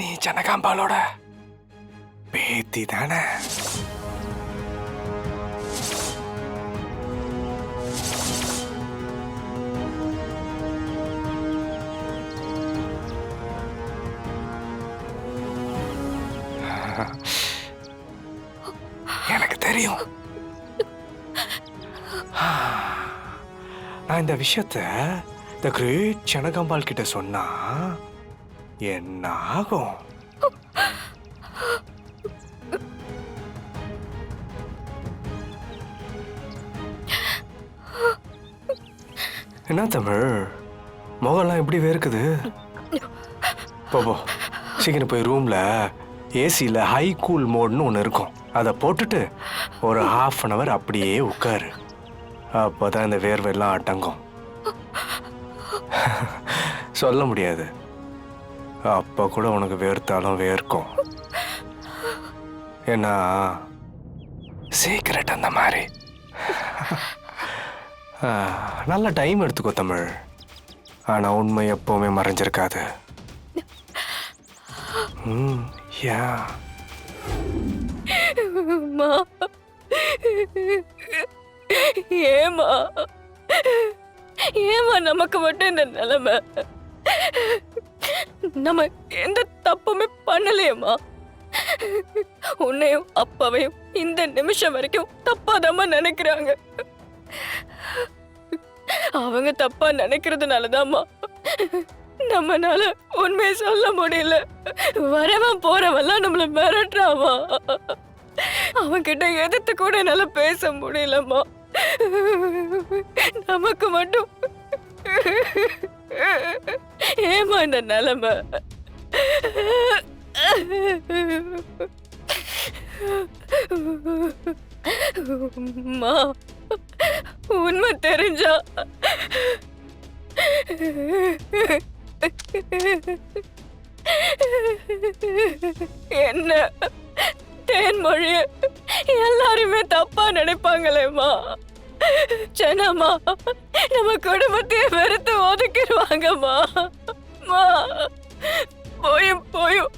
நீ ஜனகாம்பாலோட பேத்தி தானே? எனக்கு தெரியும். நான் இந்த விஷயத்த த கிரேட் ஜனகாம்பால் கிட்ட சொன்னா என்ன ஆகும்? என்ன தமிழ் முகம்லாம் எப்படி வேர்க்குது? போ சீக்கிரம் போய் ரூம்ல ஏசியில் ஹை கூல் மோட்னு ஒன்று இருக்கும், அதை போட்டுட்டு ஒரு ½ hour அப்படியே உட்காரு. அப்போதான் இந்த வேர்வெல்லாம் அடங்கும். சொல்ல முடியாது, அப்போ கூட உனக்கு வேர்த்தாலும் வேர்க்கும். ஏன்னா சீக்கிரட் அந்த மாதிரி. நல்ல டைம் எடுத்துக்கோ தமிழ். ஆனால் உண்மை எப்பவுமே மறைஞ்சிருக்காது. யா ஏமா ஏமா நமக்கு மட்டும் இந்த நிலைமை? நம்ம எந்த தப்புமே பண்ணலையேம்மா. உன்னையும் அப்பாவையும் இந்த நிமிஷம் வரைக்கும் தப்பாதாம்மா நினைக்கிறாங்க. அவங்க தப்பா நினைக்கிறதுனாலதாம்மா நம்மனால உண்மையை சொல்ல முடியல. வரவன் போறவெல்லாம் நம்மள மிரட்டுறாமா. அவன்கிட்ட எதிர்த்து கூட என்னால பேச முடியலம்மா. நமக்கு மட்டும் ஏமா இந்த நிலைமை? அம்மா, உண்மை தெரிஞ்சா என்ன தேன்மொழிய எல்லாருமே தப்பா நினைப்பாங்களேம்மா. ஜனமா நம்ம குடும்பத்தையே வெறுத்து ஒதுக்கிடுவாங்கம்மா. போயும் போயும்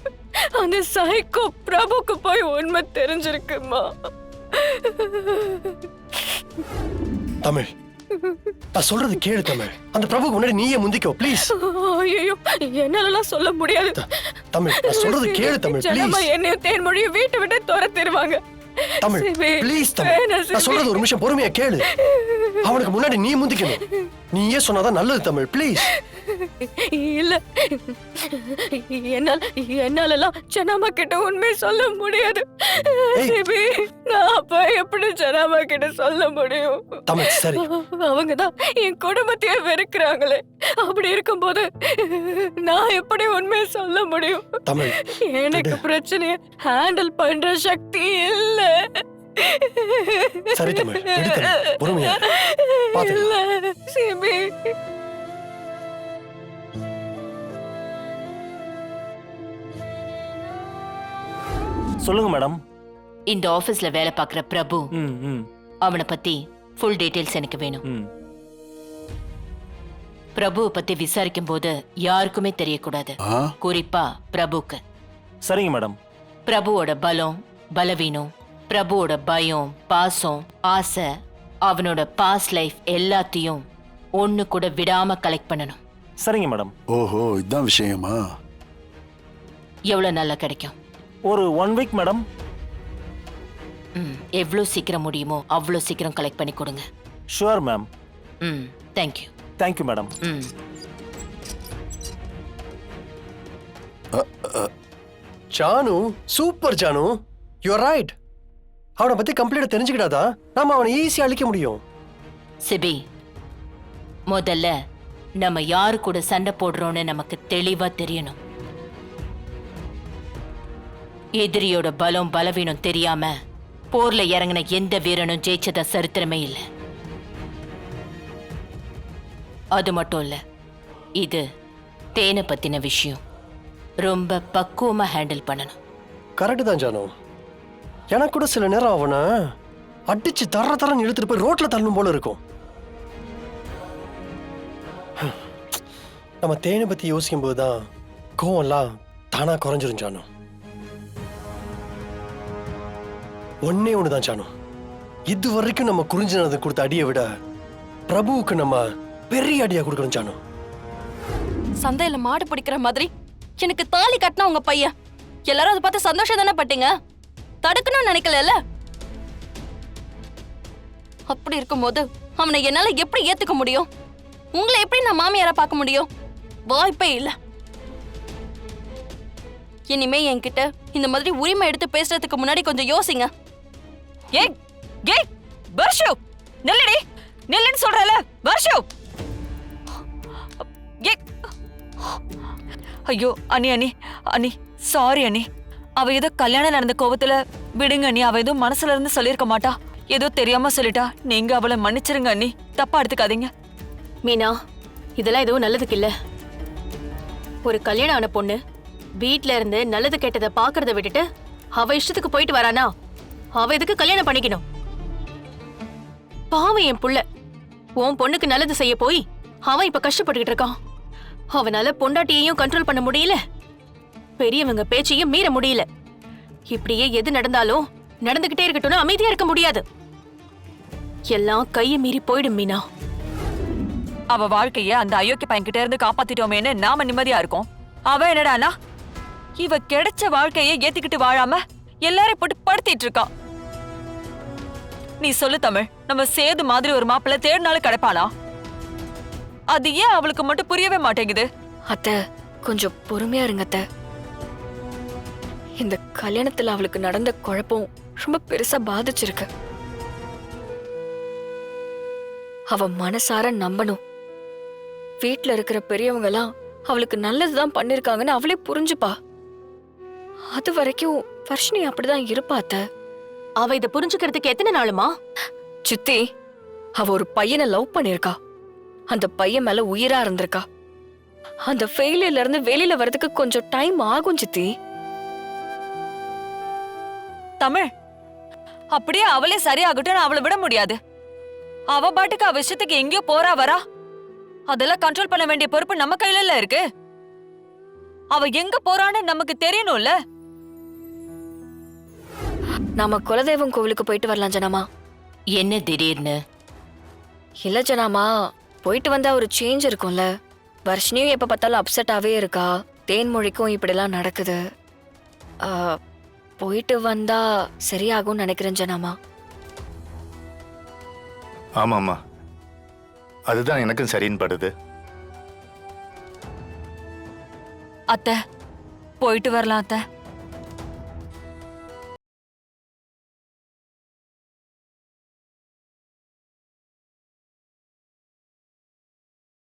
அந்த சைக்கோ பிரபுக்கு போய் உண்மை தெரிஞ்சிருக்குமா. தமிழ், நான் சொல்றது கேளு தமிழ். அந்த பிரபுக்கு முன்னாடி நீயே முந்திக்கோ ப்ளீஸ். ஐயோ, என்னாலலாம் சொல்ல முடியாது. தமிழ், நான் சொல்றது கேளு தமிழ் ஜனமா ப்ளீஸ். என்னையும் தேன்மொழியும் வீட்டை விட்டு துரத்திடுவாங்க. தமிழ் ப்ளீஸ் தமிழ், நான் சொல்றது ஒரு நிமிஷம் பொறுமையா கேளு. அவனுக்கு முன்னாடி நீ முந்திக்கணும். நீயே சொன்னாதான் நல்லது தமிழ் ப்ளீஸ். இல்ல, என்னாலலாம் ஜனாமா கிட்ட உண்மை சொல்ல முடியாது. சிபி, நான் அப்ப எப்படி ஜனாமா கிட்ட சொல்ல முடியும்? தமிழ் சரி, அவங்கதான் என் குடும்பத்தையே வெறுக்கிறாங்களே. அப்படி இருக்கும்போது நான் எப்படி உண்மையை சொல்ல முடியும்? தமிழ் எனக்கு பிரச்சனைய ஹேண்டில் பண்ற சக்தி இல்ல. சரி தமிழ், விடு தமிழ், பொறுமையா இல்ல சிபி. சொல்லுங்க மேடம். இந்த ஆபீஸ்ல வேலை பார்க்குற பிரபு, அவனை பத்தி ஃபுல் டீடைல்ஸ் எனக்கு வேணும். பிரபுவை பத்தி விசாரிக்கும் போது யாருக்குமே தெரியக்கூடாது, குறிப்பா பிரபுக்கு. சரிங்க மேடம். பிரபுவோட பலம், பலவீனம், பிரபுவோட பயம், பாசம், ஆசை, அவனோட பாஸ்ட் லைஃப் எல்லாத்தையும் ஒண்ணு கூட விடாம கலெக்ட் பண்ணணும். சரிங்க மேடம். ஓஹோ, இதான் விஷயமா? எவ்வளவு நல்லா கிடைக்கும்? ஒரு 1 வீக் மேடம். எவ்வளவு சீக்கிரம் முடியுமோ அவ்வளோ சீக்கிரம் கலெக்ட் பண்ணி கொடுங்க. Sure ma'am. Thank you. Thank you madam. Janu, super Janu, you are right. அவனை பத்தி கம்ப்ளீட்டா தெரிஞ்சுக்கிட்டாதான் நாம அவனை ஈஸியா அழிக்க முடியும். சிபி, முதல்ல நம்ம யாரு கூட சண்டை போடுறோம்னு நமக்கு தெளிவா தெரியணும். எதிரியோட பலம் பலவீனம் தெரியாம போர்ல இறங்கின எந்த வீரனும் ஜெயிச்சதா சரித்திரமே இல்லை. அது மட்டும் இல்ல, இது தேனை பத்தின விஷயம். ரொம்ப பக்குவமா ஹேண்டில் பண்ணணும். கரெக்ட் தான் ஜானு. எனக்கு கூட சில நேரம் அவனை அடிச்சு தரன்னு இழுத்துட்டு போய் ரோட்ல தள்ளணும் போல இருக்கும். நம்ம தேனை பத்தி யோசிக்கும் போதுதான் கோவம்லாம் தானா குறைஞ்சிரும் ஜானு. ஒன்னே ஒண்ணுதான் ஜானு, இது வரைக்கும் நம்ம குறிஞ்சினது கொடுத்த அடியை விட பிரபுவுக்கு நம்ம பெரிய அடியா கொடுக்கணும் ஜானு. சந்தையில மாடு பிடிக்கிற மாதிரி எனக்கு தாலி கட்டினா உங்க பையன், எல்லாரும் அதை பார்த்து சந்தோஷம் தானே பட்டீங்க, தடுக்கணும்னு நினைக்கல. அப்படி இருக்கும்போது அவனை என்னால எப்படி ஏத்துக்க முடியும்? உங்களை எப்படி நான் மாமியாரா பார்க்க முடியும்? வாய்ப்பே இல்ல. இனிமே என்கிட்ட இந்த மாதிரி உரிமை எடுத்து பேசுறதுக்கு முன்னாடி கொஞ்சம் யோசிங்க. ஏய் ஏய் வர்ஷு, நில்லுடி, நில்லுன்னு சொல்றல வர்ஷு. ஐயோ அண்ணி அண்ணி அண்ணி, சாரி அண்ணி. அவ ஏதோ கல்யாணம் நடந்த கோவத்துல விடுங்க அண்ணி. அவ ஏதோ மனசுல இருந்து சொல்லிருக்க மாட்டா, ஏதோ தெரியாம சொல்லிட்டா. நீங்க அவளை மன்னிச்சிருங்க அண்ணி, தப்பா எடுத்துக்காதீங்க. மீனா, இதெல்லாம் எதுவும் நல்லதுக்கு இல்ல. ஒரு கல்யாணம் ஆன பொண்ணு வீட்ல இருந்து நல்லது கெட்டதை பாக்குறத விட்டுட்டு அவ இஷ்டத்துக்கு போயிட்டு வரானா, அவ எதுக்கு கல்யாணம் பண்ணிக்கணும்? பாவம் என் புள்ள, உன் பொண்ணுக்கு நல்லது செய்ய போய் அவன் இப்ப கஷ்டப்பட்டுக்கிட்டு இருக்கான். அவனால பொண்டாட்டியையும் கண்ட்ரோல் பண்ண முடியல, பெரியவங்க பேச்சையும் மீற முடியல. இப்படியே எது நடந்தாலும் நடந்துகிட்டே இருக்கட்டும்னு அமைதியா இருக்க முடியாது. எல்லாம் கையை மீறி போயிடும் மீனா. அவ வாழ்க்கைய அந்த அயோக்கிய பையன் கிட்ட இருந்து காப்பாத்திட்டோமேன்னு நாம நிம்மதியா இருக்கோம். அவ என்னடானா இவ கிடைச்ச வாழ்க்கைய ஏத்துக்கிட்டு வாழாம எல்லாரையும் போட்டு படுத்திட்டு இருக்கா. நீ சொல்லு தமிழ், நம்ம சேது மாதிரி ஒரு மாப்பிள்ளை தேடினாலும் கிடைப்பானா? அது ஏன் அவளுக்கு மட்டும் புரியவே மாட்டேங்குது? அத்தை, கொஞ்சம் பொறுமையா இருங்க அத்தை. இந்த கல்யாணத்துல அவளுக்கு நடந்த குழப்பம் ரொம்ப பெருசா பாதிச்சிருக்கு. அவ மனசார நம்பணும். வீட்ல இருக்கிற பெரியவங்க எல்லாம் அவளுக்கு நல்லதுதான் பண்ணிருக்காங்கன்னு அவளே புரிஞ்சுப்பா. அது வரைக்கும் வர்ஷினி அப்படிதான் இருப்பா அத்தை. அவ இத புரிஞ்சுக்கிறதுக்கு எத்தனை நாளுமா? சித்தி, அவ ஒரு பையனை லவ் பண்ணிருக்கா. அந்த பையன் மேல உயிரா இருந்திருக்கா. அந்த ஃபெயிலியர்ல இருந்து வெளியில வர்றதுக்கு கொஞ்சம் டைம் ஆகும் சித்தி. தமிழ், அப்படியே அவளே சரியாகட்டும் அவளை விட முடியாது. அவ பாட்டுக்கு அவ விஷயத்துக்கு எங்கேயோ போறா வரா. அதெல்லாம் கண்ட்ரோல் பண்ண வேண்டிய பொறுப்பு நம்ம கையில இருக்கு. அவ எங்க போறான்னு நமக்கு தெரியணும்ல. நாம குலதெய்வம் கோவிலுக்கு போயிட்டு வரலாம் ஜனாமா. என்ன திடீர்னு? இல்ல ஜனாமா, போயிட்டு வந்தா ஒரு சேஞ்ச் இருக்கும்ல. வர்ஷினியும் எப்ப பார்த்தாலும் அப்செட்டாவே இருக்கா. தேன்மொழிக்கும் இப்படிலாம் நடக்குது. போயிட்டு வந்தா சரியாகும்னு நினைக்கிறேன் ஜனாமா. ஆமாம்மா, அதுதான் எனக்கும் சரின்னு படுது. அத்தை, போயிட்டு வரலாம் அத்தை.